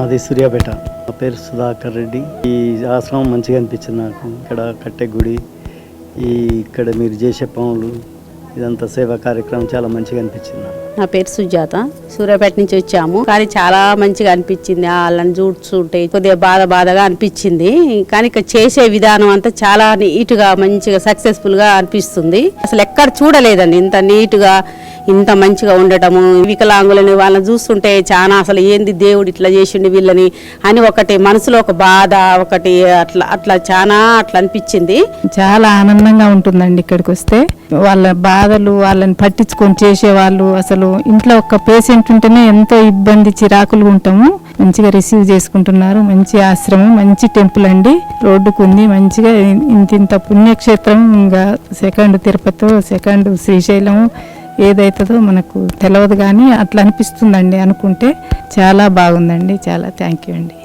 మాది సూర్యాపేట. నా పేరు సుధాకర్ రెడ్డి. ఈ ఆశ్రమం మంచిగా అనిపించింది నాకు. ఇక్కడ కట్టే గుడి, ఇక్కడ మీరు చేసే పనులు, ఇదంతా సేవా కార్యక్రమం చాలా మంచిగా అనిపించింది నాకు. నా పేరు సుజాత, సూర్యాపేట నుంచి వచ్చాము. కానీ చాలా మంచిగా అనిపించింది. వాళ్ళని చూస్తుంటే కొద్దిగా బాధగా అనిపించింది. కానీ ఇక్కడ చేసే విధానం అంతా చాలా నీట్గా మంచిగా సక్సెస్ఫుల్ గా అనిపిస్తుంది. అసలు ఎక్కడ చూడలేదండి ఇంత నీట్గా, ఇంత మంచిగా ఉండటము. వికలాంగులని వాళ్ళని చూస్తుంటే చాలా అసలు ఏంది దేవుడు ఇట్లా చేసిండు వీళ్ళని అని ఒకటి మనసులో ఒక బాధ, ఒకటి అట్లా చాలా అనిపించింది. చాలా ఆనందంగా ఉంటుందండి ఇక్కడికి వస్తే. వాళ్ళ బాధలు వాళ్ళని పట్టించుకొని చేసేవాళ్ళు. అసలు ఇంట్లో ఒక పేషెంట్ ఉంటేనే ఎంతో ఇబ్బంది చిరాకులు ఉంటాము. మంచిగా రిసీవ్ చేసుకుంటున్నారు. మంచి ఆశ్రమం, మంచి టెంపుల్ అండి. రోడ్డుకు ఉంది మంచిగా. ఇంత పుణ్యక్షేత్రం. ఇంకా సెకండ్ తిరుపతి, సెకండ్ శ్రీశైలం ఏదైతుందో మనకు తెలియదు, కానీ అట్లా అనిపిస్తుందండి అనుకుంటే. చాలా బాగుందండి. చాలా థ్యాంక్ యూ అండి.